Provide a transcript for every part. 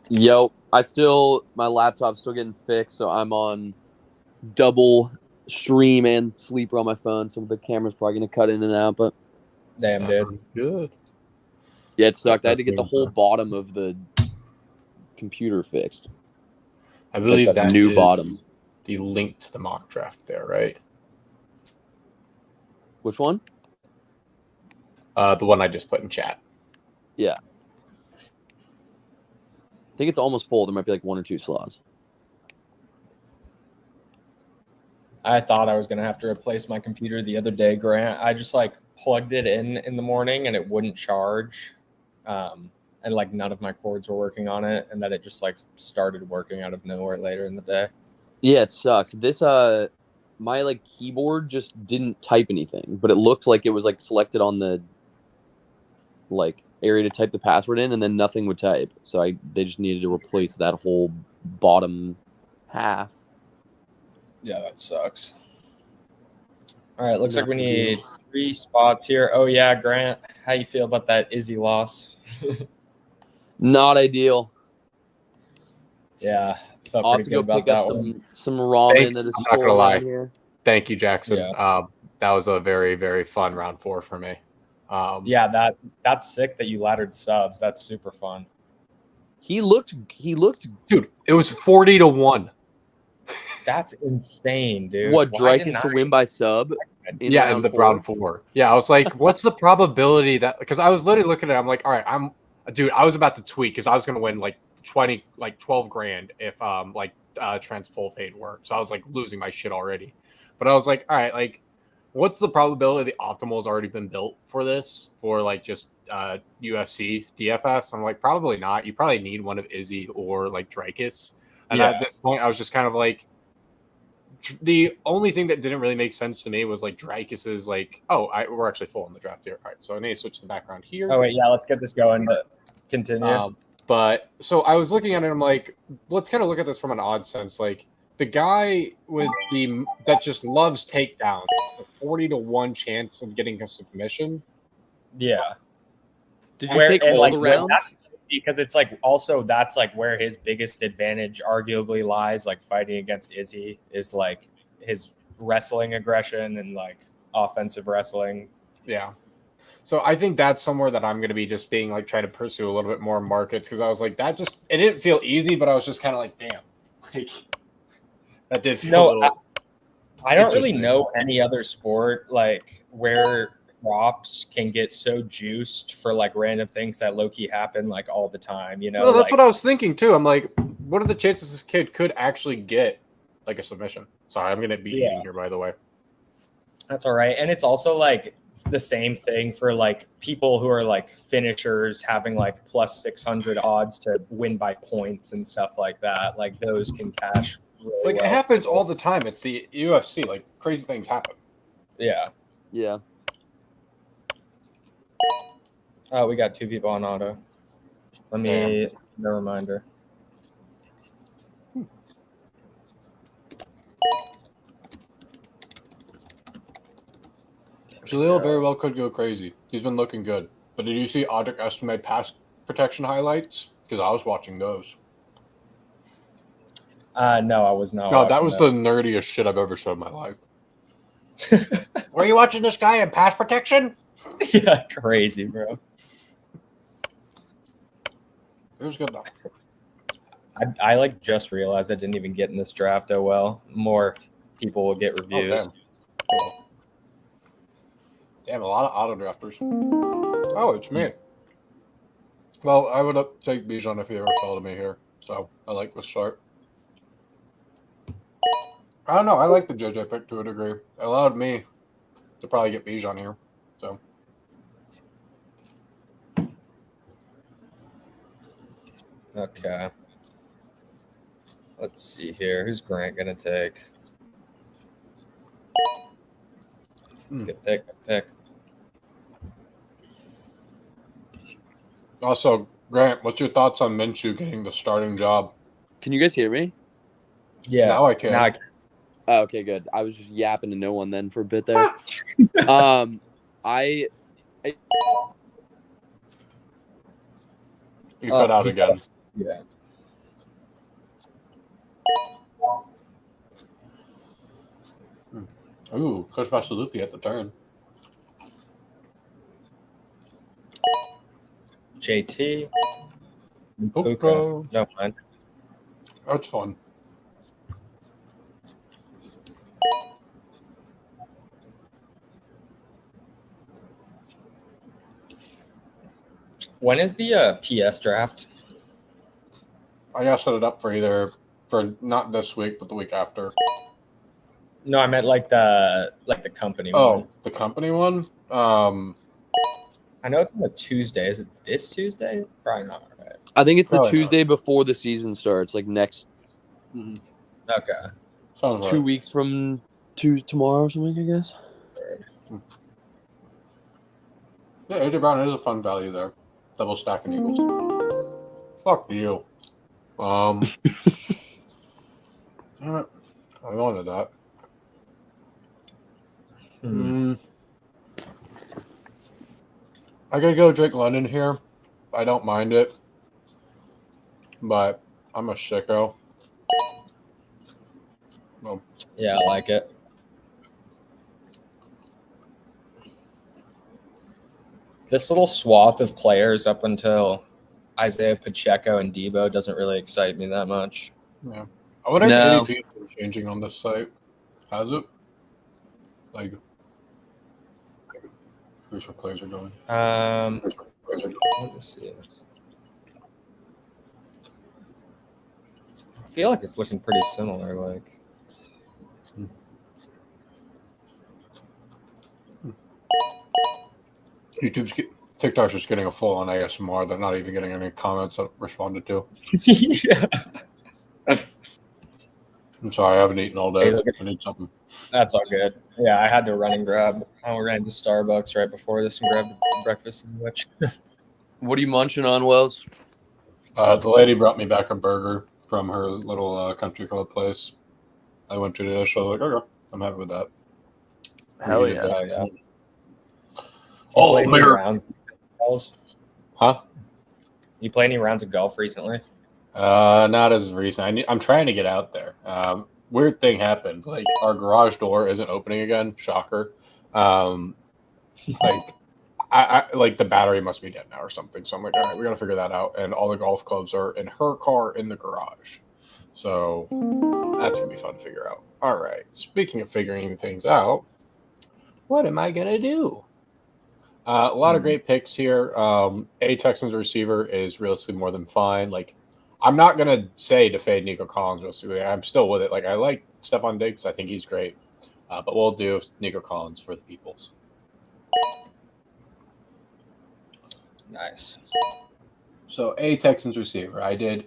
Yo, my laptop's still getting fixed, so I'm on double stream and sleeper on my phone, so the camera's probably gonna cut in and out, but damn, dude. Sounds good. yeah, it sucked. I had to get the whole bottom of the computer fixed. I believe Like that new is bottom. the link to the mock draft there, right? Which one? The one I just put in chat. Yeah. I think it's almost full. There might be like 1 or 2 slots. I thought I was going to have to replace my computer the other day, Grant. I just like plugged it in the morning and it wouldn't charge. And like none of my cords were working on it. And then it just like started working out of nowhere later in the day. Yeah, it sucks. This, my like keyboard just didn't type anything, but it looked like it was like selected on the like area to type the password in, and then nothing would type. So they just needed to replace that whole bottom half. Yeah, that sucks. All right, looks like we need 3 spots here. Oh yeah, Grant, how you feel about that Izzy loss? Not ideal. Yeah, felt I'll have pretty to go good about pick up that one. some ramen that is I'm not gonna still lie. around here. Thank you, Jackson. Yeah. That was a very, very fun round 4 for me. Yeah, that's sick that you laddered subs. That's super fun. He looked dude, it was 40-1. That's insane, dude. what, Why Drake is didn't to I- win by sub? In Yeah, round in the 4? round 4. Yeah, I was like, what's the probability that, because I was literally looking at it, I'm like, all right, I was about to tweet because I was gonna win like 12 grand if Trent's full fade worked. So I was like losing my shit already. But I was like, all right, like what's the probability the optimal's already been built for this, for like just UFC DFS? I'm like, probably not. You probably need one of Izzy or like Drakus. And at this point, I was just kind of like, the only thing that didn't really make sense to me was like Drakus's like, we're actually full in the draft here. All right, so I need to switch the background here. Oh wait, yeah, let's get this going. But continue. But so I was looking at it, I'm like, let's kind of look at this from an odd sense. Like the guy that just loves takedowns, a 40-1 chance of getting a submission. Yeah. Did you take all the rounds? Because it's like also that's like where his biggest advantage arguably lies, like fighting against Izzy, is like his wrestling aggression and like offensive wrestling. Yeah. So I think that's somewhere that I'm going to be just being like trying to pursue a little bit more markets, because I was like, it didn't feel easy, but I was just kind of like, damn, like that did feel I don't really know any other sport like where props can get so juiced for like random things that low-key happen like all the time, you know? Well, that's what I was thinking too. I'm like, what are the chances this kid could actually get like a submission? Sorry, I'm going to be eating here, by the way. That's all right. And it's also like it's the same thing for like people who are like finishers having like plus 600 odds to win by points and stuff like that. Like those can cash really like well. It happens all the time. It's the UFC. Like crazy things happen. Yeah. Yeah. Oh, we got 2 people on auto. Let me send a reminder. Jaleel very well could go crazy. He's been looking good. But did you see Audric Estimate pass protection highlights? Because I was watching those. No, I was not. No, that was the nerdiest shit I've ever shown in my life. Were you watching this guy in pass protection? Yeah, crazy, bro. It was good though. I like just realized I didn't even get in this draft. Oh well, more people will get reviews. Oh, damn, a lot of auto drafters. Oh, it's me. Well, I would take Bijan if he ever followed me here. So I like this start. I don't know. I like the JJ pick to a degree. It allowed me to probably get Bijan here. So. Okay. Let's see here. Who's Grant gonna take? Good pick. Good pick. Also, Grant, what's your thoughts on Minshew getting the starting job? Can you guys hear me? Yeah. Now I can. Oh, okay, good. I was just yapping to no one then for a bit there. You cut out again. Yeah. Ooh, Coach Masaluki at the turn. JT. Puka. No mind. That's fun. When is the PS draft? I gotta set it up for not this week, but the week after. No, I meant like the company one. Oh, the company one? I know it's on a Tuesday. Is it this Tuesday? Probably not, right? I think it's the Probably not. Tuesday before the season starts, like next Okay. Sounds right. 2 weeks from tomorrow or something, I guess. Yeah, AJ Brown is a fun value there. Double stacking Eagles. Fuck you. Damn it. I wanted that. I gotta go Drake London here. I don't mind it. But I'm a sicko. Well, Yeah, I like it. This little swath of players up until Isaiah Pacheco and Debo doesn't really excite me that much. yeah. I wonder No. if ADP is changing on this site. Has it? Like, here's where players are going. Let me see. I feel like it's looking pretty similar. Like, TikTok's just getting a full on ASMR. They're not even getting any comments that responded to. yeah, I'm sorry, I haven't eaten all day. Hey, look at- I need something. that's all good. Yeah, I had to run and grab. I ran to Starbucks right before this and grabbed a breakfast sandwich. What are you munching on, Wells? The lady brought me back a burger from her little country club place. I went to the show. Like, okay, I'm happy with that. Hell We did yeah. that. Yeah. Oh, You play any America. rounds of golf? Huh? You play any rounds of golf recently? Not as recent. I'm trying to get out there. Weird thing happened. Like our garage door isn't opening again. Shocker. Like I like the battery must be dead now or something. So I'm like, all right, we gotta figure that out. And all the golf clubs are in her car in the garage. So that's gonna be fun to figure out. All right. Speaking of figuring things out, what am I gonna do? A lot of great picks here. A Texans receiver is realistically more than fine. Like, I'm not gonna say to fade Nico Collins realistically. I'm still with it. Like, I like Stephon Diggs. I think he's great. But we'll do Nico Collins for the peoples. Nice. So A Texans receiver. I did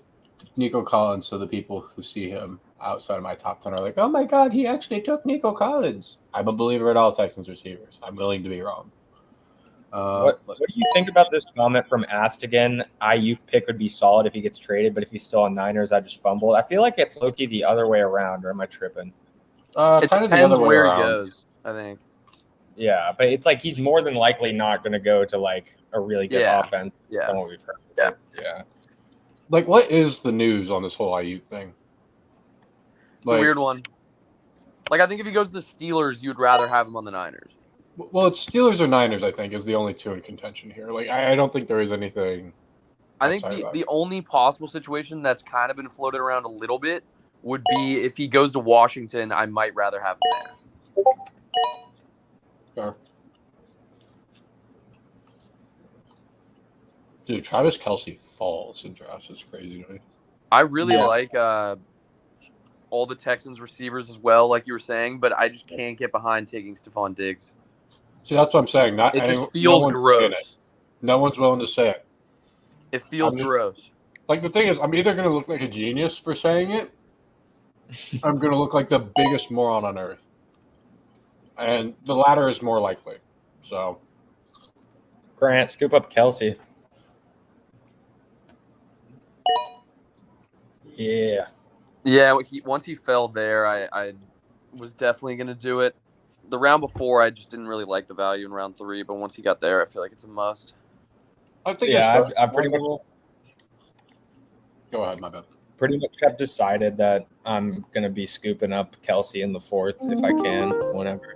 Nico Collins so the people who see him outside of my top 10 are like, oh my God, he actually took Nico Collins. I'm a believer in all Texans receivers. I'm willing to be wrong. What do you think about this comment from Asked again? IU pick would be solid if he gets traded, but if he's still on Niners, I just fumbled. I feel like it's low-key the other way around, or am I tripping? It Kind of the depends other way where around. he goes, I think. Yeah, but it's like he's more than likely not going to go to like a really good Yeah. offense. Yeah. From what we've heard. Yeah. Like, what is the news on this whole IU thing? It's a weird one. Like, I think if he goes to the Steelers, you'd rather have him on the Niners. Well, it's Steelers or Niners, I think, is the only two in contention here. Like, I don't think there is anything. I think outside of that. the only possible situation that's kind of been floated around a little bit would be if he goes to Washington, I might rather have him there. Fair. Dude, Travis Kelce falls in drafts. It's crazy to me. I really Yeah. like all the Texans receivers as well, like you were saying, but I just can't get behind taking Stephon Diggs. See, that's what I'm saying. Not It anyone- just feels no one's saying it. gross. No one's willing to say it. It feels I'm just- gross. Like, the thing is, I'm either going to look like a genius for saying it, or I'm going to look like the biggest moron on earth. And the latter is more likely. So, Grant, scoop up Kelsey. Yeah. Yeah, once he fell there, I was definitely going to do it. The round before, I just didn't really like the value in round 3, but once he got there, I feel like it's a must. I think Yeah, I I pretty much Go ahead, my bad. Pretty much have decided that I'm going to be scooping up Kelsey in the 4th if I can, whenever.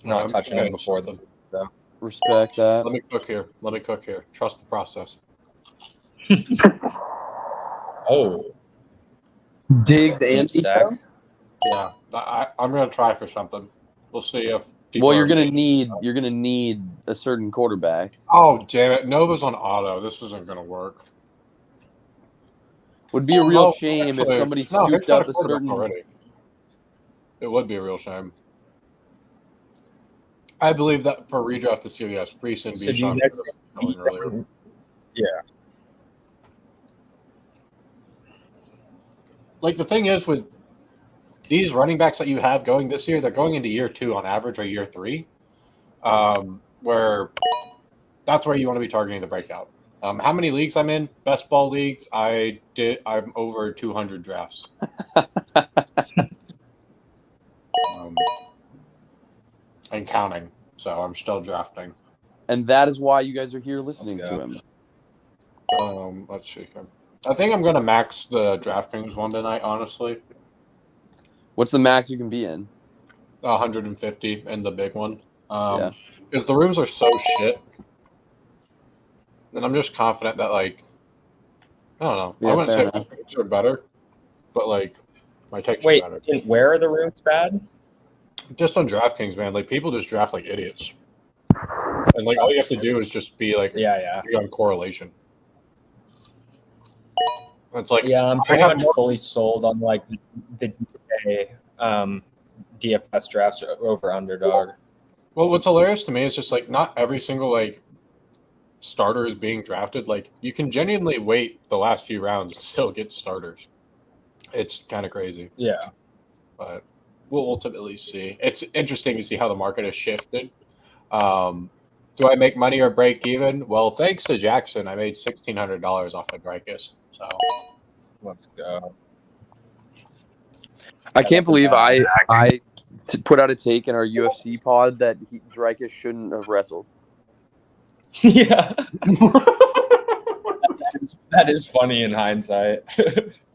Not touching him before the. Respect that. Let me cook here. Trust the process. Oh. Diggs and stack. Yeah, I'm gonna try for something. We'll see if. Well, you're gonna need a certain quarterback. Oh damn it! Nova's on auto. This isn't gonna work. Would be a real shame if somebody scooped up a certain. Already. It would be a real shame. I believe that for redraft this year, yes, Brees and Bijan going earlier. Yeah. Like the thing is with these running backs that you have going this year, they're going into year 2 on average or year 3, where that's where you want to be targeting the breakout. How many leagues I'm in? Best ball leagues. I'm over 200 drafts. And counting. So I'm still drafting. And that is why you guys are here listening to him. Let's see. I think I'm gonna max the DraftKings one tonight. Honestly, what's the max you can be in? 150 in the big one. Yeah. Because the rooms are so shit, and I'm just confident that like I don't know. Yeah, I wouldn't say my takes are better, but like my takes are better. Wait, where are the rooms bad? Just on DraftKings, man. Like people just draft like idiots, and like all you have to do is just be like be on correlation. It's like I'm pretty much fully sold on like the DFS drafts over underdog. Well, what's hilarious to me is just like not every single like starter is being drafted. Like you can genuinely wait the last few rounds and still get starters. It's kind of crazy. Yeah, but we'll ultimately see. It's interesting to see how the market has shifted. Do I make money or break even? Well, thanks to Jackson, I made $1,600 off of Dreykus. So let's go. I can't believe I put out a take in our UFC pod that Dreykus shouldn't have wrestled. Yeah. That is funny in hindsight.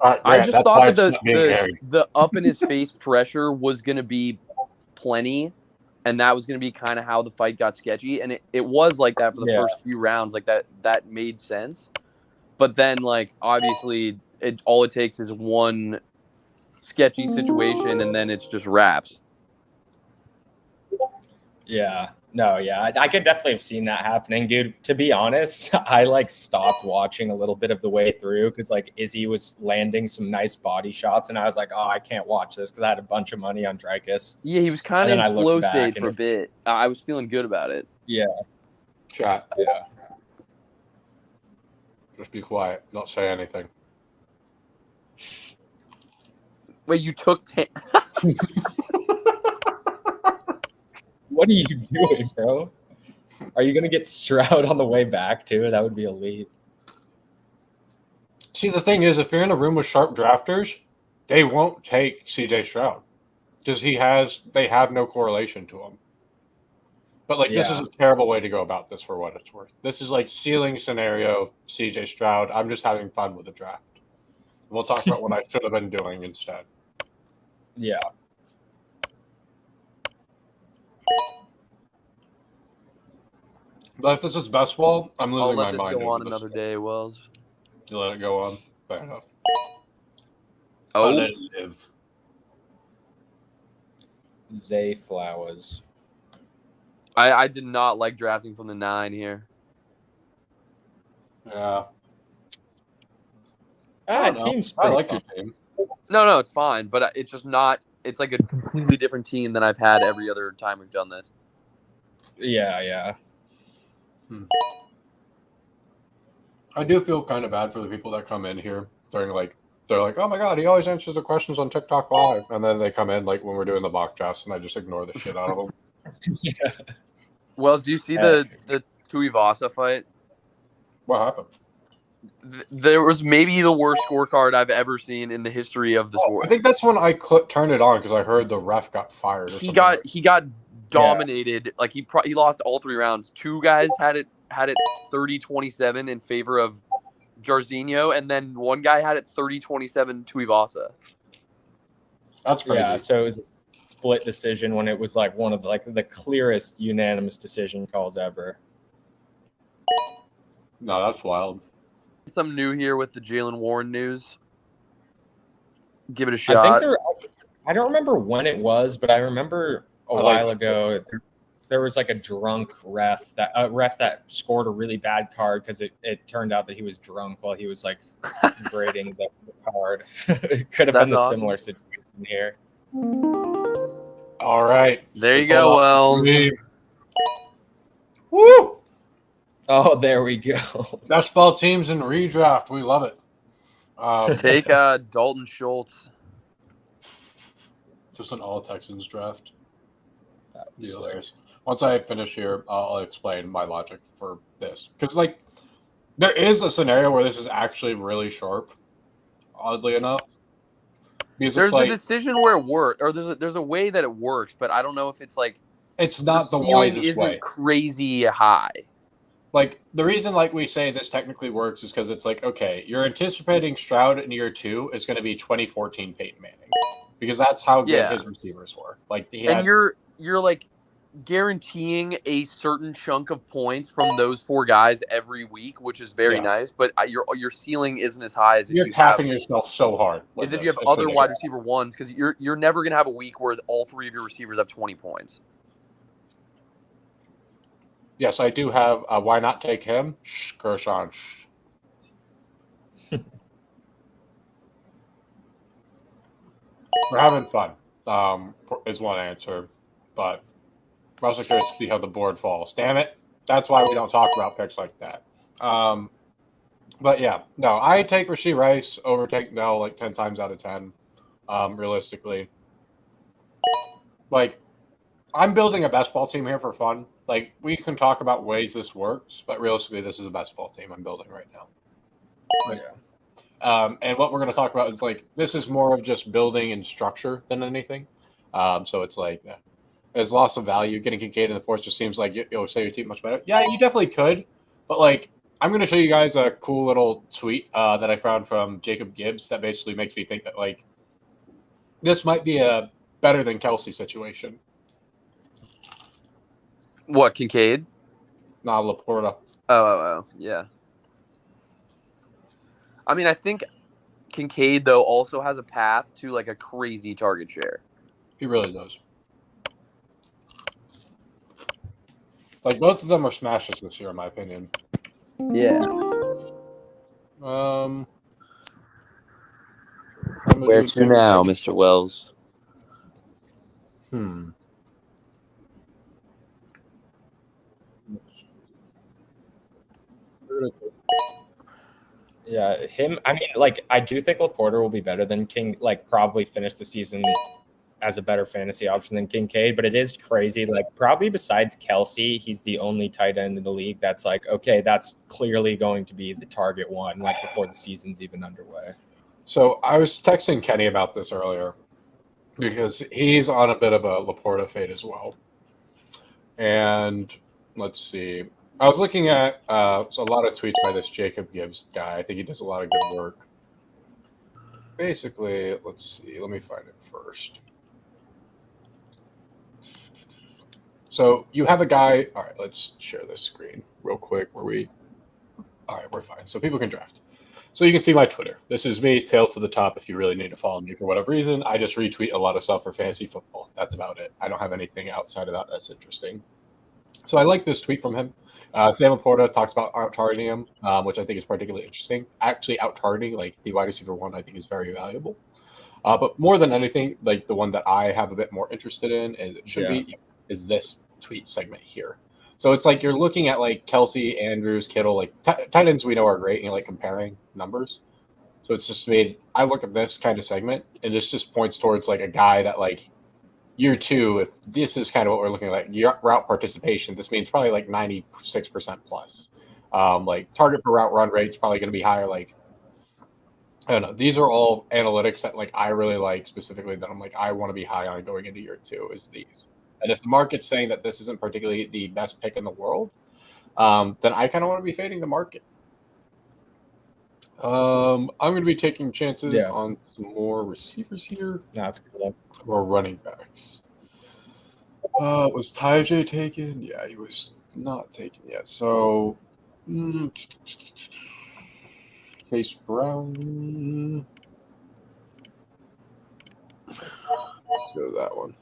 I just thought that the up in his face pressure was going to be plenty, and that was going to be kind of how the fight got sketchy. And it was like that for the first few rounds. Like that made sense. But then, like, obviously, all it takes is one sketchy situation, and then it's just wraps. Yeah. No, yeah. I could definitely have seen that happening, dude. To be honest, I like stopped watching a little bit of the way through because like Izzy was landing some nice body shots, and I was like, oh, I can't watch this because I had a bunch of money on Dreykus. Yeah, he was kind of in flow state for a bit. I was feeling good about it. Yeah. Chat. Yeah. Just be quiet. Not say anything. Wait, you took What are you doing, bro? Are you going to get Stroud on the way back, too? That would be elite. See, the thing is, if you're in a room with sharp drafters, they won't take CJ Stroud because they have no correlation to him. But, like, this is a terrible way to go about this for what it's worth. This is, like, ceiling scenario, CJ Stroud. I'm just having fun with the draft. We'll talk about what I should have been doing instead. Yeah. But if this is best ball, I'm losing my mind. I'll let this go on another day, Wells. You let it go on? Fair enough. Oh. Zay Flowers. I did not like drafting from the 9 here. Yeah. Team's I like your team. No, it's fine, but it's just not. It's like a completely different team than I've had every other time we've done this. Yeah. I do feel kind of bad for the people that come in here during they're like, oh my god, he always answers the questions on TikTok Live, and then they come in like when we're doing the mock drafts, and I just ignore the shit out of them. Yeah. Wells, do you see the Tuivasa fight? What happened? There was maybe the worst scorecard I've ever seen in the history of the sport. I think that's when I turned it on because I heard the ref got fired. He got dominated. Like he lost all 3 rounds. 2 guys had it 30-27 in favor of Jarzinho, and then one guy had it 30-27 Tuivasa. That's crazy. Yeah, so it was a split decision when it was like one of the clearest unanimous decision calls ever. No, that's wild. Some new here with the Jalen Warren news. Give it a I shot. think I don't remember when it was, but I remember a while ago there was like a drunk ref that scored a really bad card because it turned out that he was drunk while he was like grading the card. It could have That's been a awesome. similar situation here. All right. There you go, Wells. Woo! Oh, there we go. Best ball teams in redraft. We love it. Take Dalton Schultz. Just an all Texans draft. That Be was hilarious. Once I finish here, I'll explain my logic for this. Because, like, there is a scenario where this is actually really sharp, oddly enough. Because There's it's like, a decision where it works, or there's a way that it works, but I don't know if it's like it's not the ceiling wisest isn't way. crazy high. Like, the reason, like, we say this technically works is because it's like, okay, you're anticipating Stroud in year 2 is going to be 2014 Peyton Manning. Because that's how good his receivers were. Like, you're like guaranteeing a certain chunk of points from those 4 guys every week, which is very nice. But your ceiling isn't as high as you're capping yourself so hard. As if you have other wide receiver ones, because you're never gonna have a week where all 3 of your receivers have 20 points. Yes, I do have. Why not take him? Gershon. We're having fun. Is one answer, but I'm also curious to see how the board falls. Damn it! That's why we don't talk about picks like that. But yeah, no, I take Rashee Rice over Tank Dell like 10 times out of 10. Realistically, like, I'm building a best ball team here for fun. Like, we can talk about ways this works, but realistically, this is a best ball team I'm building right now. And what we're going to talk about is, like, this is more of just building and structure than anything. So it's like, there's loss of value. Getting Kincaid in the fourth just seems like you'll say your team much better. Yeah, you definitely could. But, like, I'm going to show you guys a cool little tweet that I found from Jacob Gibbs that basically makes me think that, like, this might be a better than Kelsey situation. What, Kincaid? Nah, Laporta. Oh, yeah. I mean, I think Kincaid, though, also has a path to, like, a crazy target share. He really does. Like, both of them are smashes this year, in my opinion. Yeah. Where to now, Mr. Wells? Yeah, him. I mean, like, I do think Laporta will be better than King. Like, probably finish the season as a better fantasy option than Kincaid. But it is crazy. Like, probably besides Kelsey, he's the only tight end in the league that's like, okay, that's clearly going to be the target one, like, before the season's even underway. So I was texting Kenny about this earlier because he's on a bit of a Laporta fade as well. And let's see. I was looking at a lot of tweets by this Jacob Gibbs guy. I think he does a lot of good work. Basically, let's see. Let me find it first. So you have a guy. All right, let's share this screen real quick. All right, we're fine. So people can draft. So you can see my Twitter. This is me, tail to the top. If you really need to follow me for whatever reason, I just retweet a lot of stuff for fantasy football. That's about it. I don't have anything outside of that that's interesting. So I like this tweet from him. Sam Laporta talks about out-targeting him, which I think is particularly interesting. Actually, out-targeting, like, the wide receiver one, I think is very valuable. But more than anything, like, the one that I have a bit more interested in is this tweet segment here. So it's like you're looking at, like, Kelsey, Andrews, Kittle, like, tight ends we know are great, and you're, like, comparing numbers. So it's just I look at this kind of segment, and this just points towards, like, a guy that, like, year 2, if this is kind of what we're looking at, like, route participation, this means probably, like, 96% plus. Like, target per route run rate is probably going to be higher. Like, I don't know. These are all analytics that, like, I really like specifically that I'm like, I want to be high on going into year 2 is these. And if the market's saying that this isn't particularly the best pick in the world, then I kind of want to be fading the market. I'm going to be taking chances Yeah. on some more receivers here. That's good. Or running backs. Was Tyjae taken? Yeah, he was not taken yet. So, Chase Brown. Let's go with that one.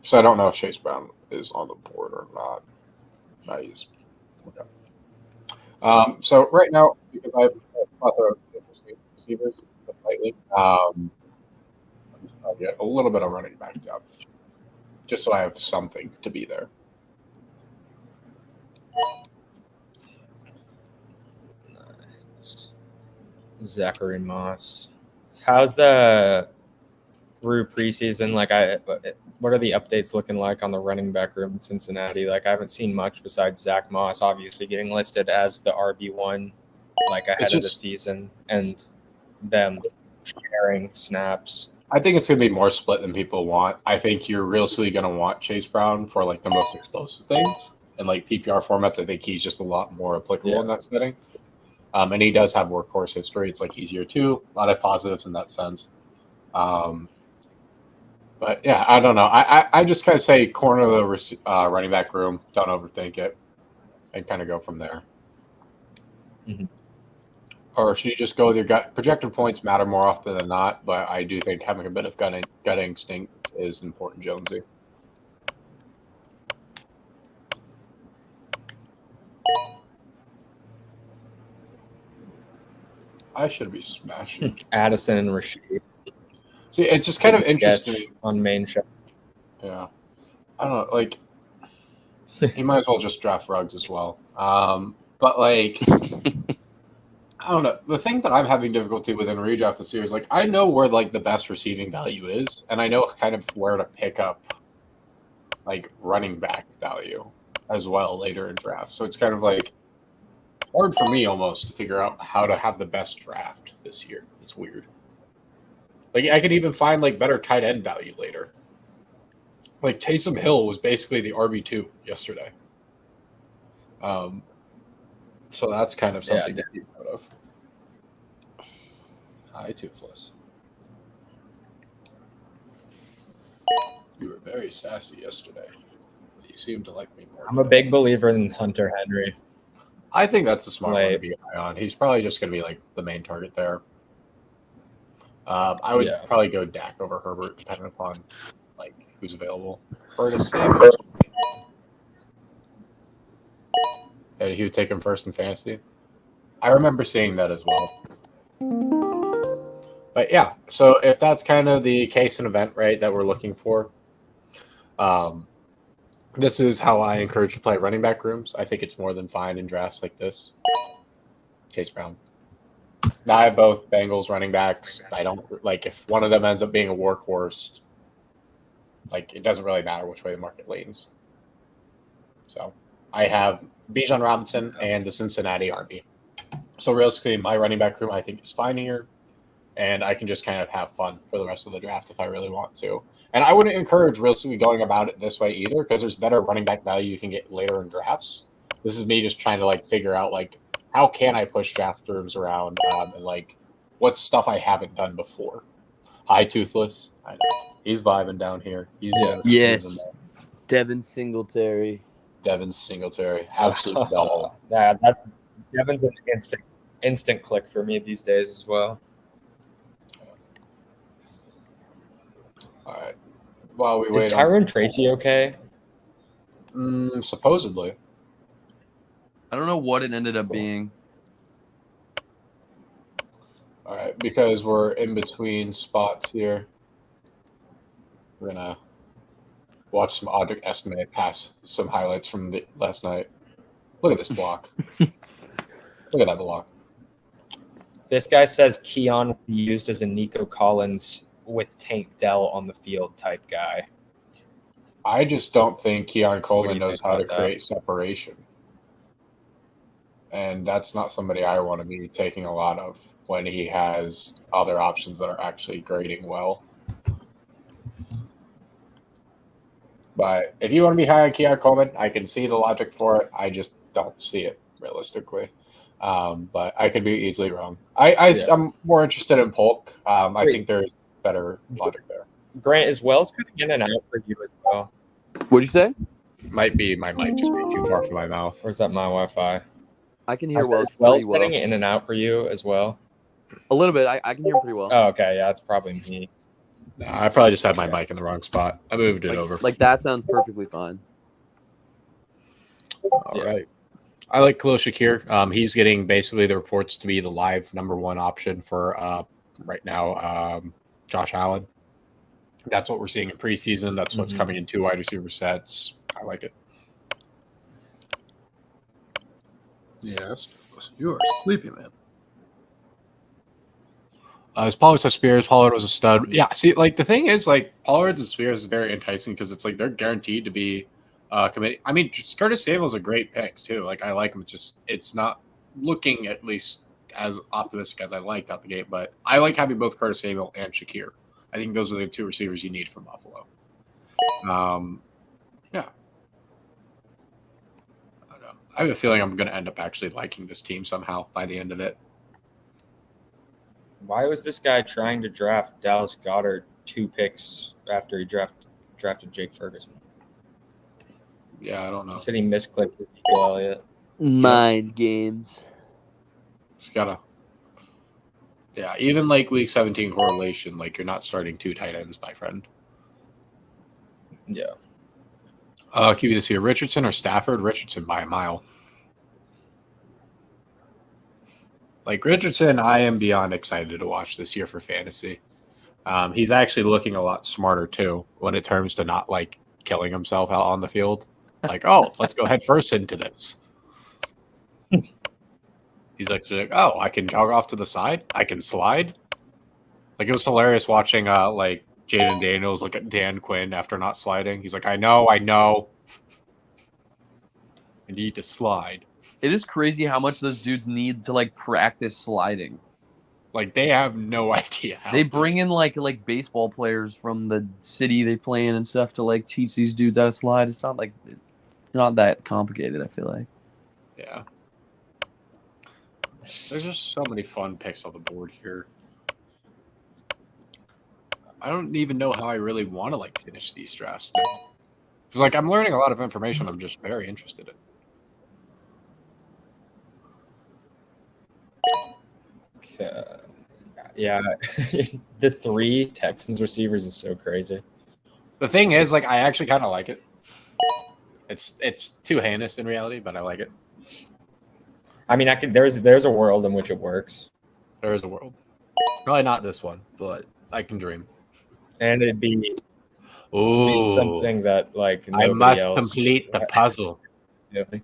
So I don't know if Chase Brown is on the board or not. No, he's okay. So right now, because I have a plethora of receivers lately, I'm just trying to get a little bit of running back depth, just so I have something to be there. Nice. Zachary Moss. How's the through preseason? Like, what are the updates looking like on the running back room in Cincinnati? Like, I haven't seen much besides Zach Moss, obviously getting listed as the RB1, like ahead of the season, and them sharing snaps. I think it's going to be more split than people want. I think you're realistically going to want Chase Brown for like the most explosive things, and like PPR formats. I think he's just a lot more applicable in that setting. And he does have workhorse history. It's like easier too. A lot of positives in that sense. But yeah, I don't know. I just kind of say corner of the running back room. Don't overthink it, and kind of go from there. Mm-hmm. Or should you just go with your gut? Projected points matter more often than not, but I do think having a bit of gut instinct is important, Jonesy. I should be smashing Addison and Rashid. See, it's just kind of interesting on main show. Yeah, I don't know. Like, he might as well just draft Ruggs as well. But like, I don't know. The thing that I'm having difficulty with in redraft this year is like I know where like the best receiving value is, and I know kind of where to pick up like running back value as well later in drafts. So it's kind of like hard for me almost to figure out how to have the best draft this year. It's weird. Like I could even find like better tight end value later. Like Taysom Hill was basically the RB2 yesterday. So that's kind of something to be proud of. Hi, Toothless. You were very sassy yesterday. You seem to like me more. I'm a big believer in Hunter Henry. I think that's a smart one to be high on. He's probably just going to be like the main target there. I would probably go Dak over Herbert, depending upon like who's available. Or to save it. He would take him first in fantasy. I remember seeing that as well. But yeah, so if that's kind of the case and event, right, that we're looking for, this is how I encourage to play running back rooms. I think it's more than fine in drafts like this. Chase Brown. Now I have both Bengals running backs. I don't like if one of them ends up being a workhorse. Like it doesn't really matter which way the market leans. So I have Bijan Robinson and the Cincinnati RB. So realistically, my running back room I think is fine here, and I can just kind of have fun for the rest of the draft if I really want to. And I wouldn't encourage realistically going about it this way either, because there's better running back value you can get later in drafts. This is me just trying to like figure out like how can I push draft rooms around and like what's stuff I haven't done before. Hi, Toothless. I know. He's vibing down here. He's yes. Devin Singletary. Absolute doll. Devin's an instant click for me these days as well. All right. While we wait, is Tyron Tracy okay? Supposedly. I don't know what it ended up being. All right, because we're in between spots here, we're gonna watch some Audric Estimate pass some highlights from last night. Look at this block. Look at that block. This guy says Keon will be used as a Nico Collins with Tank Dell on the field type guy. I just don't think Keon Coleman knows how to create separation. And that's not somebody I want to be taking a lot of when he has other options that are actually grading well. But if you want to be high on Keon Coleman, I can see the logic for it. I just don't see it realistically. But I could be easily wrong. I'm more interested in Polk. I think there's better logic there. Grant, is Wells coming in and out for you as well? What'd you say? Might be my mic just being too far from my mouth. Or is that my Wi-Fi? I can hear Wells pretty well. getting in and out for you as well? A little bit. I can hear him pretty well. Oh, okay. Yeah, it's probably me. No, I probably just had my mic in the wrong spot. I moved it over. Like that sounds perfectly fine. All right. I like Khalil Shakir. He's getting basically the reports to be the live number one option for right now, Josh Allen. That's what we're seeing in preseason. That's what's coming in 2 wide receiver sets. I like it. Yes, you are sleepy, man. As Pollard to Spears, Pollard was a stud. Yeah, see, like the thing is, like Pollard and Spears is very enticing because it's like they're guaranteed to be committed. I mean, Curtis Samuel's a great pick too. Like I like him. It's not looking at least as optimistic as I liked out the gate, but I like having both Curtis Samuel and Shakir. I think those are the 2 receivers you need from Buffalo. Yeah. I don't know. I have a feeling I'm going to end up actually liking this team somehow by the end of it. Why was this guy trying to draft Dallas Goedert 2 picks after he drafted Jake Ferguson? Yeah, I don't know. He said he misclicked Ezekiel Elliott. Mind games. Just gotta. Yeah, even like week 17 correlation, like you're not starting 2 tight ends, my friend. Yeah. QB this year, Richardson or Stafford? Richardson by a mile. Like Richardson, I am beyond excited to watch this year for fantasy. He's actually looking a lot smarter too when it comes to not like killing himself out on the field. Like, oh, let's go head first into this. He's actually like, oh, I can jog off to the side. I can slide. Like it was hilarious watching like Jaden Daniels look at Dan Quinn after not sliding. He's like, I know. I need to slide. It is crazy how much those dudes need to like practice sliding. Like they have no idea how. They bring in like baseball players from the city they play in and stuff to like teach these dudes how to slide. It's not that complicated, I feel like. Yeah. There's just so many fun picks on the board here. I don't even know how I really want to like finish these drafts. Because like I'm learning a lot of information I'm just very interested in. Yeah, the 3 Texans receivers is so crazy. The thing is, like, I actually kind of like it. It's too heinous in reality, but I like it. I mean, there's a world in which it works. There is a world. Probably not this one, but I can dream. And it'd be something that like I must complete the puzzle. The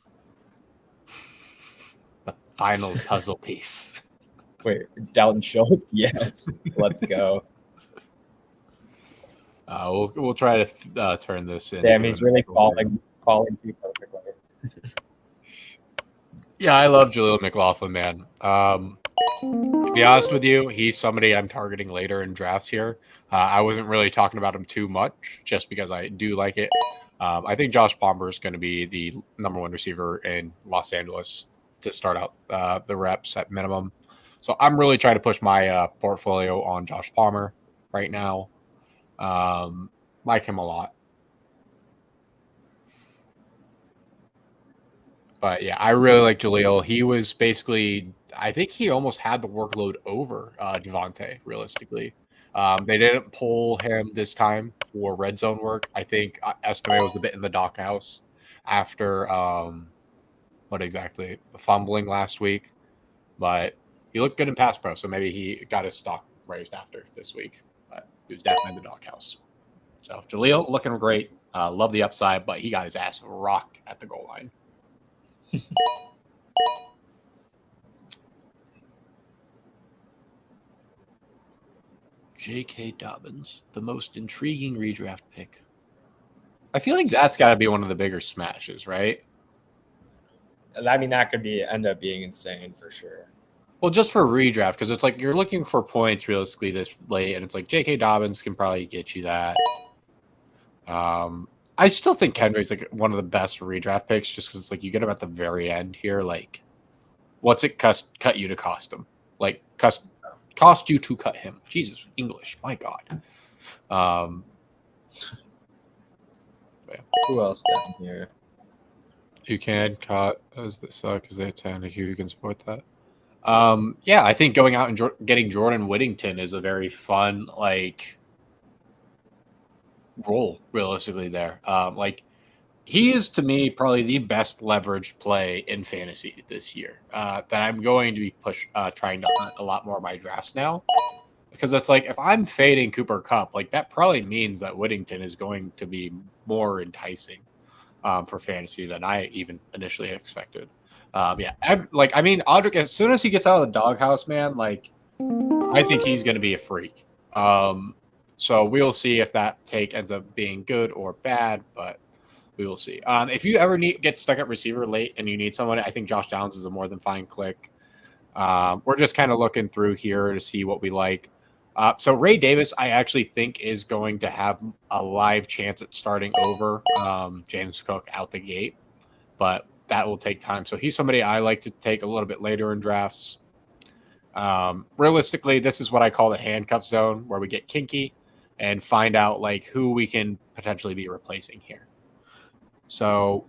final puzzle piece. Wait, Dalton Schultz? Yes, let's go. We'll try to turn this in. Damn, he's really falling too perfectly. Yeah, I love Jaleel McLaughlin, man. To be honest with you, he's somebody I'm targeting later in drafts here. I wasn't really talking about him too much just because I do like it. I think Josh Palmer is going to be the number 1 receiver in Los Angeles to start out the reps at minimum. So I'm really trying to push my portfolio on Josh Palmer right now. Like him a lot. But yeah, I really like Jaleel. He was basically, I think he almost had the workload over Javonte, realistically. They didn't pull him this time for red zone work. I think Estime was a bit in the doghouse after the fumbling last week. But he looked good in pass pro, so maybe he got his stock raised after this week. But he was definitely in the doghouse. So Jaleel looking great. Love the upside, but he got his ass rocked at the goal line. J.K. Dobbins, the most intriguing redraft pick. I feel like that's got to be one of the bigger smashes, right? I mean, that could end up being insane for sure. Well, just for redraft, because it's like you're looking for points realistically this late, and it's like J.K. Dobbins can probably get you that. I still think Kendrick's like one of the best redraft picks, just because it's like you get him at the very end here. Like, what's it cut you to cost him? Like cost you to cut him. Jesus, English, my God. Who else down here? You can cut as they suck because they have Tannehill. You can support that. Yeah, I think going out and getting Jordan Whittington is a very fun role realistically there. He is to me probably the best leveraged play in fantasy this year. That I'm going to be trying to hunt a lot more of my drafts now. Because it's like if I'm fading Cooper Kupp, that probably means that Whittington is going to be more enticing for fantasy than I even initially expected. Audric, as soon as he gets out of the doghouse, man, I think he's going to be a freak. So we'll see if that take ends up being good or bad, but we will see. If you ever get stuck at receiver late and you need someone, I think Josh Downs is a more than fine click. We're just kind of looking through here to see what we like. So Ray Davis, I actually think is going to have a live chance at starting over James Cook out the gate, but that will take time. So he's somebody I like to take a little bit later in drafts. Realistically, this is what I call the handcuff zone, where we get kinky and find out who we can potentially be replacing here. So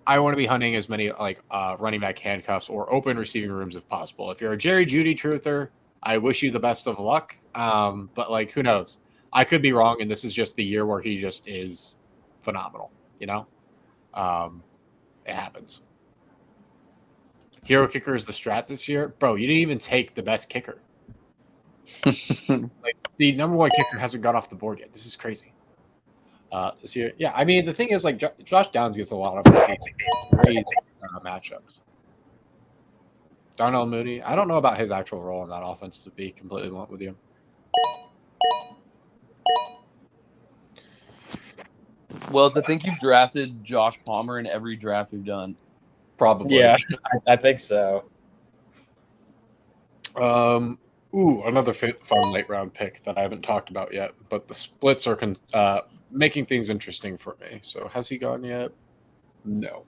I want to be hunting as many running back handcuffs or open receiving rooms if possible. If you're a Jerry Jeudy truther, I wish you the best of luck. But who knows? I could be wrong, and this is just the year where he just is phenomenal. It happens. Hero kicker is the strat this year. Bro, you didn't even take the best kicker. The number one kicker hasn't got off the board yet. This is crazy. This year. Yeah, I mean, the thing is, Josh Downs gets a lot of crazy matchups. Darnell Mooney, I don't know about his actual role in that offense, to be completely blunt with you. Well, I think you've drafted Josh Palmer in every draft we've done. Probably. Yeah, I think so. Another fun late round pick that I haven't talked about yet, but the splits are making things interesting for me. So has he gone yet? No.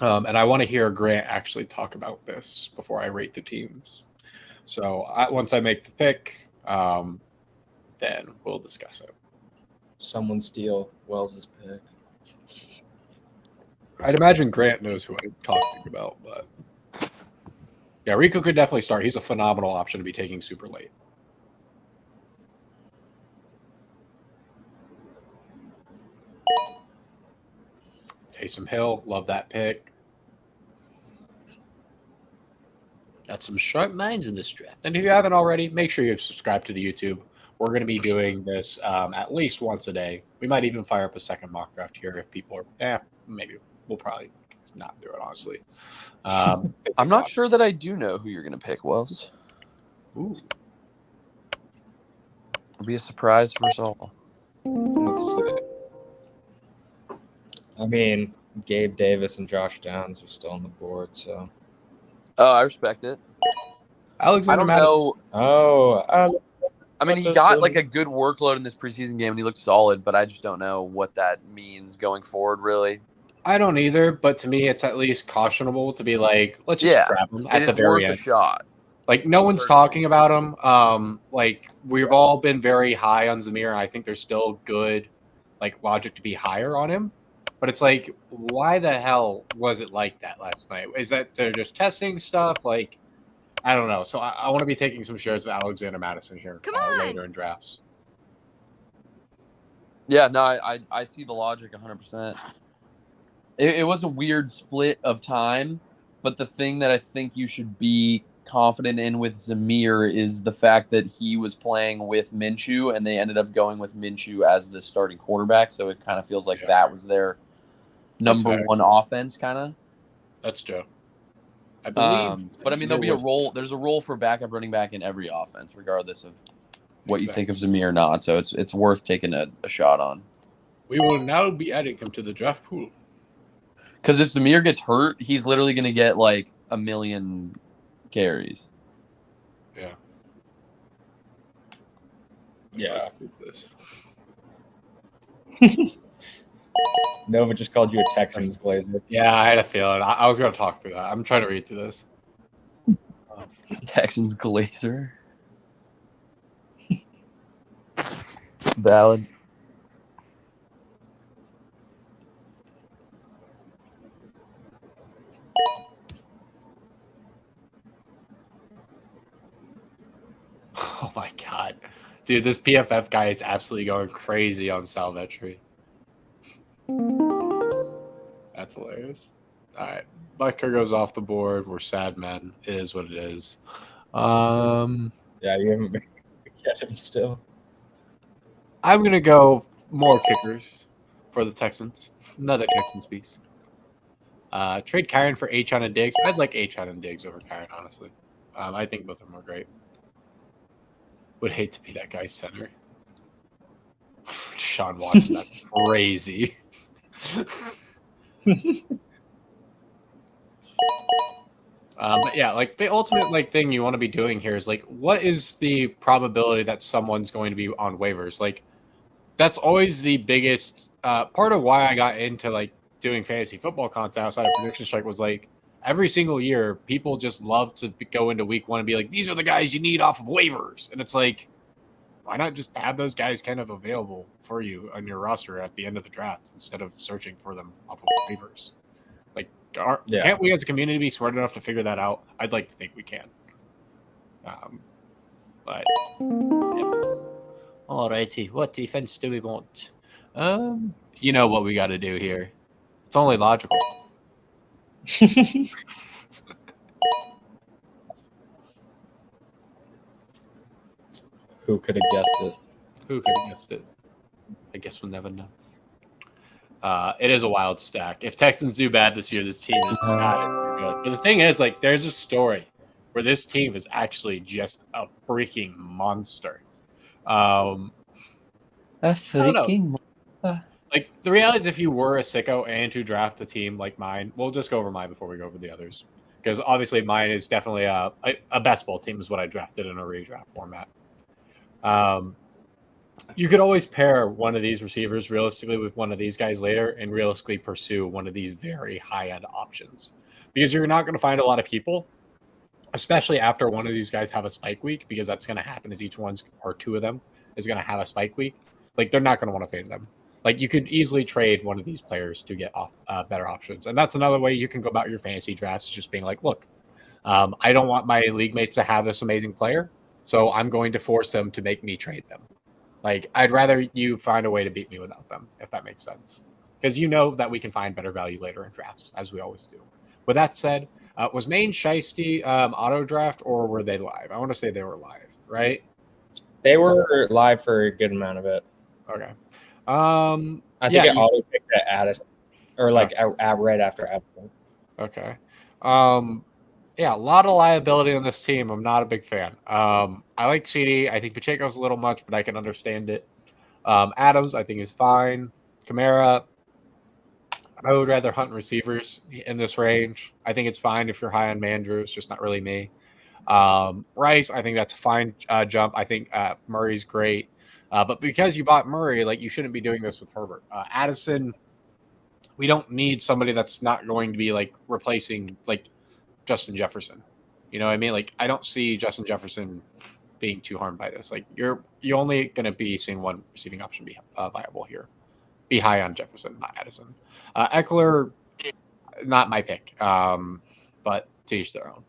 And I want to hear Grant actually talk about this before I rate the teams. So once I make the pick, then we'll discuss it. Someone steal Wells's pick. I'd imagine Grant knows who I'm talking about, but yeah, Rico could definitely start. He's a phenomenal option to be taking super late. Taysom Hill, love that pick. Got some sharp minds in this draft. And if you haven't already, make sure you subscribe to the YouTube. We're going to be doing this at least once a day. We might even fire up a second mock draft here if people are, maybe. We'll probably not do it, honestly. I'm not sure that I do know who you're going to pick, Wells. Ooh. It'll be a surprise for us all. Let's see. I mean, Gabe Davis and Josh Downs are still on the board, so. Oh, I respect it. Alexander I don't know. Oh, I mean, he got a good workload in this preseason game, and he looked solid, but I just don't know what that means going forward, really. I don't either, but to me, it's at least cautionable to be let's just grab him at the very end. A shot. No one's talking about him. We've all been very high on Zamir, and I think there's still good, logic to be higher on him. But it's why the hell was it like that last night? Is that they're just testing stuff? I don't know. So I want to be taking some shares of Alexander Madison here later in drafts. Yeah, no, I see the logic 100%. It was a weird split of time, but the thing that I think you should be confident in with Zamir is the fact that he was playing with Minshew, and they ended up going with Minshew as the starting quarterback, so it kind of feels like that was their number one offense, kind of. That's true. I believe. But I mean, there'll be a role. There's a role for backup running back in every offense, regardless of what you think of Zamir or not. So it's worth taking a shot on. We will now be adding him to the draft pool. Because if Zamir gets hurt, he's literally going to get 1 million carries. Yeah. Yeah. Nova just called you a Texans glazer. Yeah, I had a feeling. I was going to talk through that. I'm trying to read through this. Texans Glazer. Valid. Oh my god. Dude, this PFF guy is absolutely going crazy on Salvetri. That's hilarious. All right. Butker goes off the board. We're sad men. It is what it is. Yeah, you haven't been able to get him still. I'm going to go more kickers for the Texans. Another Texans piece. Trade Kyron for Achon and Diggs. I'd like Achon and Diggs over Kyron, honestly. I think both of them are great. Would hate to be that guy's center. Deshaun Watson, that's crazy. But yeah, like the ultimate like thing you want to be doing here is like, what is the probability that someone's going to be on waivers? Like, that's always the biggest part of why I got into like doing fantasy football content outside of Prediction Strike was like every single year people just love to go into week one and be like, these are the guys you need off of waivers, and it's like, why not just have those guys kind of available for you on your roster at the end of the draft instead of searching for them off of waivers? Like, can't we as a community be smart enough to figure that out? I'd like to think we can. But yeah. Alrighty, what defense do we want? You know what we got to do here. It's only logical. Who could have guessed it? Who could have guessed it? I guess we'll never know. It is a wild stack. If Texans do bad this year, this team is not good. But the thing is, like, there's a story where this team is actually just a freaking monster. A freaking monster. Like, the reality is, if you were a sicko and to draft a team like mine, we'll just go over mine before we go over the others. Because obviously mine is definitely a best ball team is what I drafted in a redraft format. You could always pair one of these receivers realistically with one of these guys later and realistically pursue one of these very high-end options. Because you're not going to find a lot of people, especially after one of these guys have a spike week, because that's going to happen as each one's or two of them is going to have a spike week. Like, they're not going to want to fade them. Like, you could easily trade one of these players to get better options. And that's another way you can go about your fantasy drafts, is just being like, look, I don't want my league mates to have this amazing player, so I'm going to force them to make me trade them. Like, I'd rather you find a way to beat me without them, if that makes sense. Because you know that we can find better value later in drafts, as we always do. With that said, was Maine Shiesty auto draft, or were they live? I want to say they were live, right? They were live for a good amount of it. Okay. I think it auto picked at Addison, or like right after Addison. Okay. Yeah, a lot of liability on this team. I'm not a big fan. I like CD. I think Pacheco's a little much, but I can understand it. Adams, I think, is fine. Kamara, I would rather hunt receivers in this range. I think it's fine if you're high on Mandrews, just not really me. Rice, I think that's a fine jump. I think Murray's great. But because you bought Murray, like, you shouldn't be doing this with Herbert. Addison, we don't need somebody that's not going to be, like, replacing, like, Justin Jefferson. You know what I mean? Like, I don't see Justin Jefferson being too harmed by this. Like, you're only going to be seeing one receiving option be viable here. Be high on Jefferson, not Addison. Eckler, not my pick, but to each their own.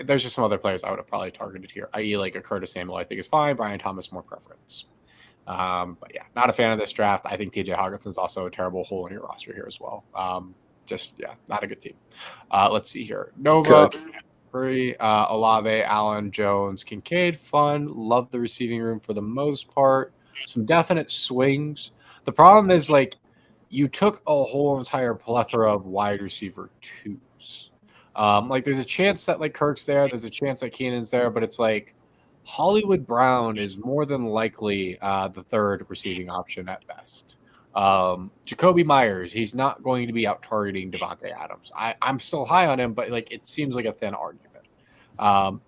There's just some other players I would have probably targeted here, i.e. like a Curtis Samuel, I think is fine. Brian Thomas, more preference. But yeah, not a fan of this draft. I think TJ Hawkinson's also a terrible hole in your roster here as well. Not a good team. Let's see here. Nova, Free, Olave, Allen, Jones, Kincaid, fun. Love the receiving room for the most part. Some definite swings. The problem is, like, you took a whole entire plethora of wide receiver twos. Like, there's a chance that, like, Kirk's there. There's a chance that Keenan's there. But it's like Hollywood Brown is more than likely the third receiving option at best. Jacoby Myers, he's not going to be out targeting Devontae Adams. I'm still high on him, but, like, it seems like a thin argument.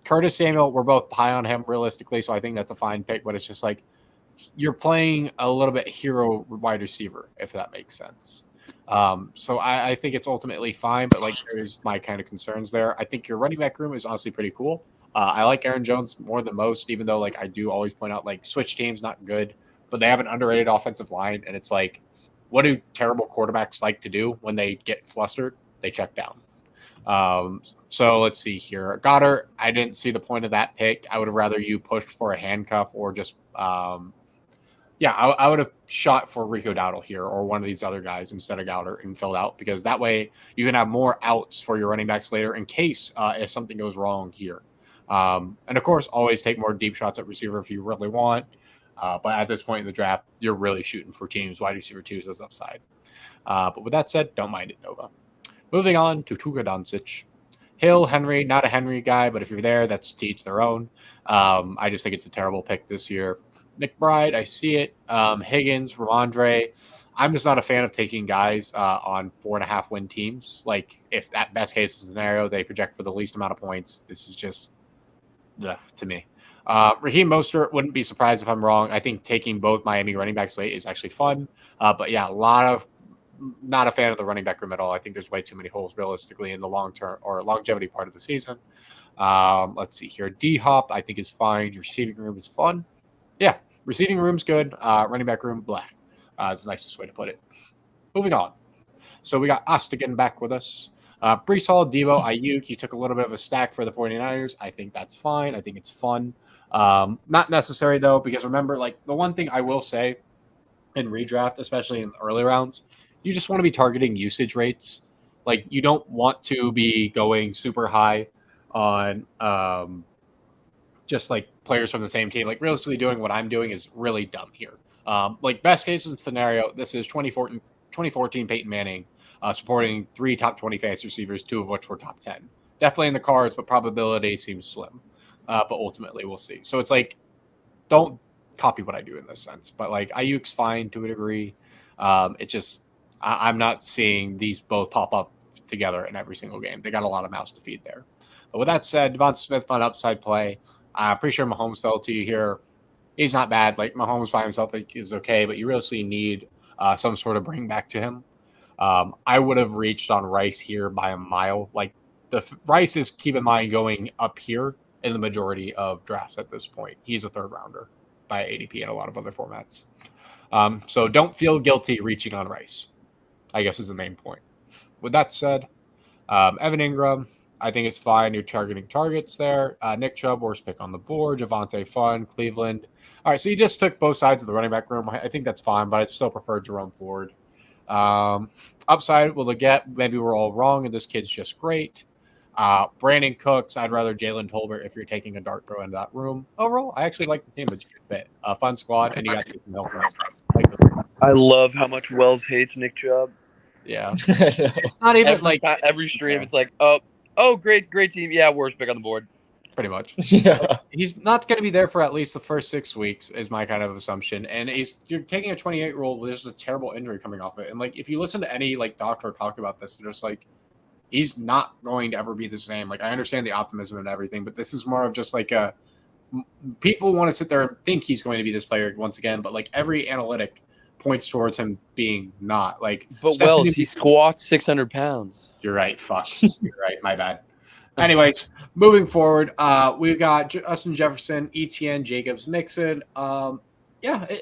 Curtis Samuel, we're both high on him realistically, so I think that's a fine pick. But it's just like, you're playing a little bit hero wide receiver, if that makes sense. So I think it's ultimately fine, but like there's my kind of concerns there. I think your running back room is honestly pretty cool. I like Aaron Jones more than most, even though like I do always point out like switch teams not good, but they have an underrated offensive line, and it's like, what do terrible quarterbacks like to do when they get flustered? They check down. So let's see here. Goddard, I didn't see the point of that pick. I would have rather you pushed for a handcuff or just I would have shot for Rico Dowdle here or one of these other guys instead of Goddard and filled out, because that way you can have more outs for your running backs later in case if something goes wrong here. And of course, always take more deep shots at receiver if you really want. But at this point in the draft, you're really shooting for teams wide receiver 2s as upside. But with that said, don't mind it, Nova. Moving on to Tuka Doncic. Hill, Henry, not a Henry guy, but if you're there, that's to each their own. I just think it's a terrible pick this year. Nick Bride, I see it. Higgins, Ramondre. I'm just not a fan of taking guys on 4.5 win teams. Like, if that best case scenario, they project for the least amount of points, this is just to me. Raheem Mostert, wouldn't be surprised if I'm wrong. I think taking both Miami running backs late is actually fun. But yeah, not a fan of the running back room at all. I think there's way too many holes realistically in the long term or longevity part of the season. Let's see here. D-Hop, I think is fine. Your receiving room is fun. Yeah, receiving room's good. Running back room, blah. It's the nicest way to put it. Moving on. So we got Asta getting back with us. Brees Hall, Devo, Ayuk. You took a little bit of a stack for the 49ers. I think that's fine. I think it's fun. Not necessary, though, because remember, like, the one thing I will say in redraft, especially in the early rounds, you just want to be targeting usage rates. Like, you don't want to be going super high on just like players from the same team. Like, realistically, doing what I'm doing is really dumb here. Like, best case scenario, this is 2014 Peyton Manning supporting 3 top 20 fantasy receivers, 2 of which were top 10. Definitely in the cards, but probability seems slim. But ultimately, we'll see. So it's like, don't copy what I do in this sense. But like, Ayuk's fine to a degree. It just, I'm not seeing these both pop up together in every single game. They got a lot of mouths to feed there. But with that said, Devonta Smith on upside play. I'm pretty sure Mahomes fell to you here. He's not bad. Like, Mahomes by himself is okay, but you really need some sort of bring back to him. I would have reached on Rice here by a mile. Like, Rice is, keep in mind, going up here in the majority of drafts at this point. He's a third rounder by ADP and a lot of other formats. So don't feel guilty reaching on Rice, I guess, is the main point. With that said, Evan Ingram, I think it's fine. You're targeting targets there. Nick Chubb, worst pick on the board. Javonte Fun, Cleveland. All right, so you just took both sides of the running back room. I think that's fine, but I still prefer Jerome Ford. Upside, will they get? Maybe we're all wrong, and this kid's just great. Brandon Cooks, I'd rather Jalen Tolbert if you're taking a dart throw into that room. Overall, I actually like the team. It's a good fit. Fun squad, and you got to get some help from us. I love how much Wells hates Nick Chubb. Yeah. It's not even every stream. It's like, oh, great team. Yeah, worst pick on the board. Pretty much. Yeah. He's not going to be there for at least the first 6 weeks, is my kind of assumption. And you're taking a 28-year-old with just a terrible injury coming off it. And like, if you listen to any like doctor talk about this, they're just like, he's not going to ever be the same. Like, I understand the optimism and everything, but this is more of just like people want to sit there and think he's going to be this player once again, but like every analytic points towards him being not. Like, but Wells, he squats 600 pounds. You're right. Fuck. You're right. My bad. Anyways, moving forward, we've got Justin Jefferson, ETN, Jacobs, Mixon.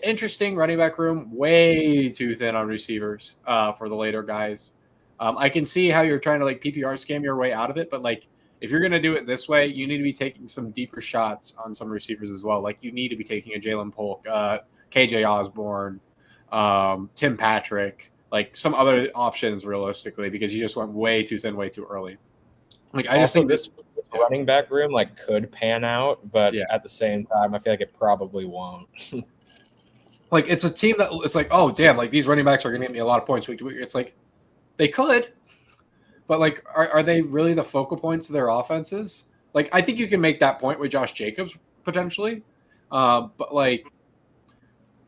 Interesting running back room. Way too thin on receivers for the later guys. I can see how you're trying to like PPR scam your way out of it, but like, if you're going to do it this way, you need to be taking some deeper shots on some receivers as well. Like, you need to be taking a Jalen Polk, KJ Osborne, Tim Patrick, like some other options realistically, because you just went way too thin, way too early. Like, I just think this running back room like could pan out, but at the same time, I feel like it probably won't. Like, it's a team that it's like, oh damn, like these running backs are going to get me a lot of points week to week. It's like they could, but like, are they really the focal points of their offenses? Like, I think you can make that point with Josh Jacobs potentially, but like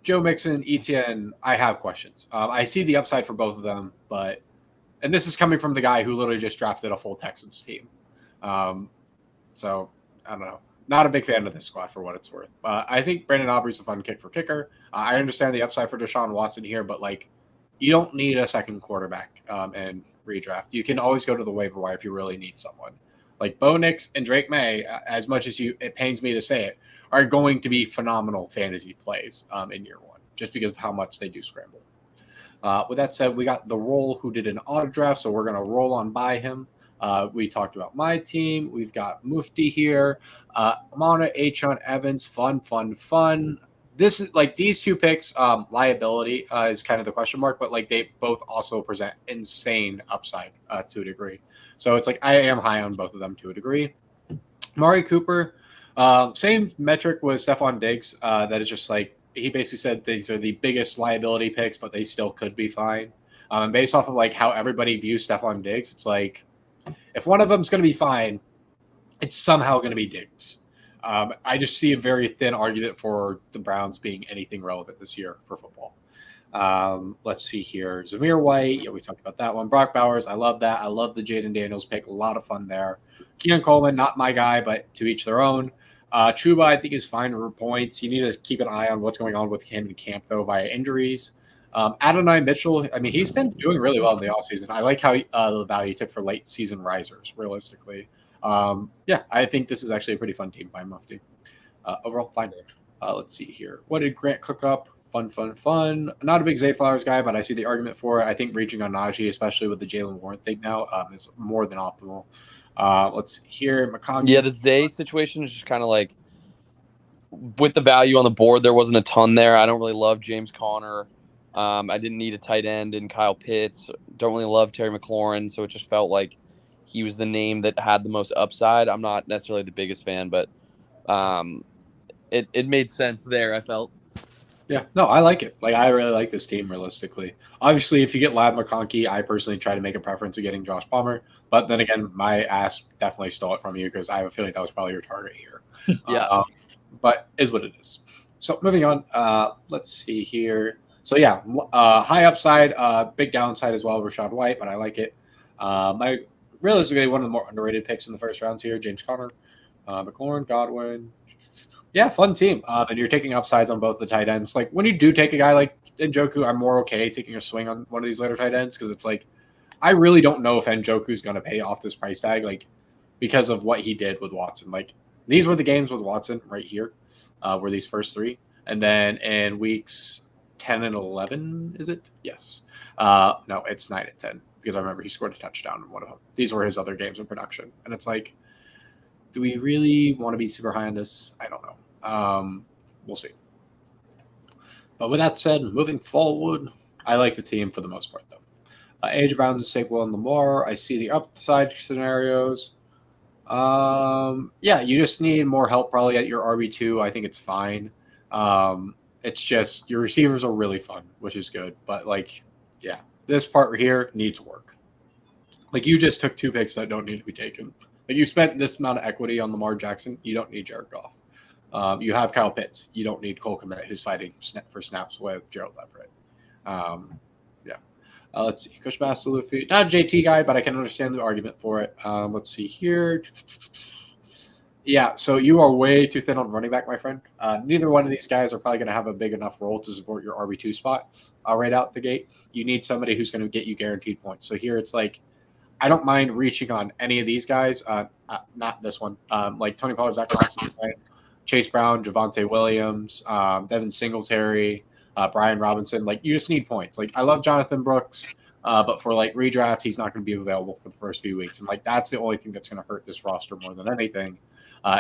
Joe Mixon, ETN, I have questions. I see the upside for both of them, but. And this is coming from the guy who literally just drafted a full Texans team. So, I don't know. not a big fan of this squad for what it's worth. I think Brandon Aubrey's a fun kicker. I understand the upside for Deshaun Watson here, but like you don't need a second quarterback and redraft. You can always go to the waiver wire if you really need someone. Like Bo Nix and Drake May, as much as it pains me to say it, are going to be phenomenal fantasy plays in year one, just because of how much they do scramble. With that said, we got the Roll who did an auto draft, so we're going to roll on by him. We talked about my team. We've got Mufti here. Amana, Achon, Evans, fun. This is like these two picks, liability is kind of the question mark, but like they both also present insane upside to a degree. So it's like I am high on both of them to a degree. Mari Cooper, same metric with Stephon Diggs. That is just like he basically said these are the biggest liability picks, but they still could be fine. And based off of like how everybody views Stephon Diggs, it's like if one of them is going to be fine, it's somehow going to be Diggs. I just see a very thin argument for the Browns being anything relevant this year for football. Let's see here. Zamir White. Yeah, we talked about that one. Brock Bowers. I love that. I love the Jaden Daniels pick. A lot of fun there. Keenan Coleman, not my guy, but to each their own. Chuba, I think, is fine for points. You need to keep an eye on what's going on with him in camp, though, via injuries. Adonai Mitchell, I mean, he's been doing really well in the offseason. I like how the value took for late season risers, realistically. Yeah, I think this is actually a pretty fun team by Mufti. Overall, fine. Let's see here. What did Grant cook up? Fun. Not a big Zay Flowers guy, but I see the argument for it. I think reaching on Najee, especially with the Jalen Warren thing now, is more than optimal. Let's see here. McConkey. Yeah, the Zay situation is just kind of like with the value on the board, there wasn't a ton there. I don't really love James Conner. I didn't need a tight end in Kyle Pitts. Don't really love Terry McLaurin, so it just felt like he was the name that had the most upside. I'm not necessarily the biggest fan, but it made sense there, I felt. Yeah, no, I like it. Like, I really like this team, realistically. Obviously, if you get Lad McConkey, I personally try to make a preference of getting Josh Palmer. But then again, my ass definitely stole it from you because I have a feeling that was probably your target here. Yeah. But is what it is. So moving on, let's see here. So yeah, high upside, big downside as well, Rachaad White, but I like it. Realistically, one of the more underrated picks in the first rounds here, James Conner, McLaurin, Godwin. Yeah, fun team. And you're taking upsides on both the tight ends. Like when you do take a guy like Njoku, I'm more okay taking a swing on one of these later tight ends because it's like I really don't know if Njoku's going to pay off this price tag, like because of what he did with Watson. Like these were the games with Watson right here, were these first three, and then in weeks 10 and 11, is it? Yes. No, it's 9 and 10 because I remember he scored a touchdown in one of them. These were his other games of production, and it's like, do we really want to be super high on this? I don't know. We'll see. But with that said, moving forward, I like the team for the most part, though. AJ Brown, Saquon, and Lamar. I see the upside scenarios. Yeah, you just need more help probably at your RB2. I think it's fine. It's just your receivers are really fun, which is good. But, like, yeah, this part here needs work. Like, you just took 2 picks that don't need to be taken. Like, you spent this amount of equity on Lamar Jackson. You don't need Jared Goff. You have Kyle Pitts. You don't need Cole Kmet, who's fighting for snaps with Gerald Everett. Yeah. Let's see. Cushmaster Luffy. Not a JT guy, but I can understand the argument for it. Let's see here. Yeah, so you are way too thin on running back, my friend. Neither one of these guys are probably going to have a big enough role to support your RB2 spot right out the gate. You need somebody who's going to get you guaranteed points. So here it's like, I don't mind reaching on any of these guys. Not this one. Like Tony Pollard, Zach Austin, Chase Brown, Javonte Williams, Devin Singletary, Brian Robinson. Like, you just need points. Like, I love Jonathan Brooks, but for like redraft, he's not going to be available for the first few weeks. And like, that's the only thing that's going to hurt this roster more than anything.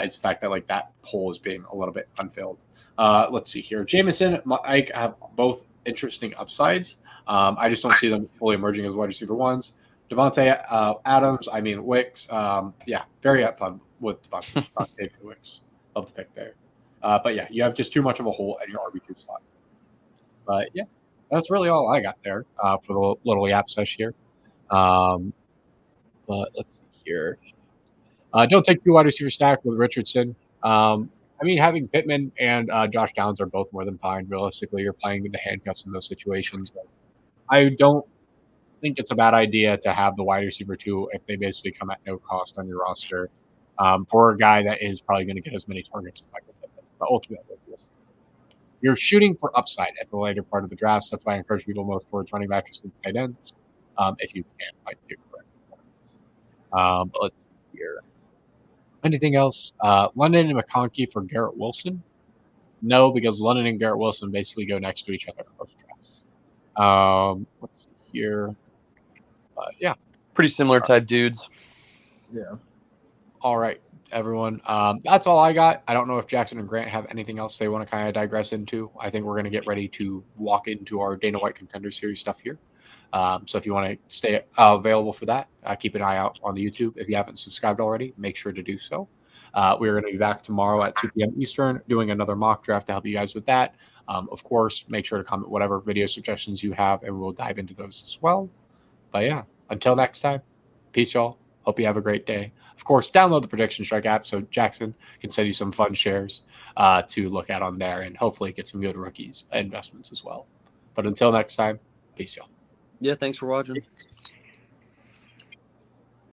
Is the fact that like that hole is being a little bit unfilled. Let's see here. Jameson, Mike have both interesting upsides. I just don't see them fully emerging as wide receiver ones. Devontae Adams, Wicks. Yeah, very fun with Devontae Wicks. Love the pick there. But yeah, you have just too much of a hole at your RB2 slot. But yeah, that's really all I got there for the little yap sesh here. But let's see here. Don't take 2 wide receiver stack with Richardson. Having Pittman and Josh Downs are both more than fine. Realistically, you're playing with the handcuffs in those situations. I don't think it's a bad idea to have the wide receiver 2 if they basically come at no cost on your roster. for a guy that is probably going to get as many targets as Michael Pittman. But ultimately, you're shooting for upside at the later part of the draft. So that's why I encourage people most towards running backs and tight ends, if you can find the correct ones. But let's see here. Anything else? London and McConkey for Garrett Wilson? No, because London and Garrett Wilson basically go next to each other in most drafts. Let's see here. Yeah. Pretty similar type dudes. Yeah. All right, everyone. That's all I got. I don't know if Jackson and Grant have anything else they want to kind of digress into. I think we're going to get ready to walk into our Dana White Contender Series stuff here. So if you want to stay available for that, keep an eye out on the YouTube. If you haven't subscribed already, make sure to do so. We're going to be back tomorrow at 2 p.m. Eastern doing another mock draft to help you guys with that. Of course, make sure to comment whatever video suggestions you have, and we'll dive into those as well. But yeah, until next time, peace, y'all. Hope you have a great day. Of course, download the Prediction Strike app so Jackson can send you some fun shares to look at on there and hopefully get some good rookies investments as well. But until next time, peace, y'all. Yeah, thanks for watching.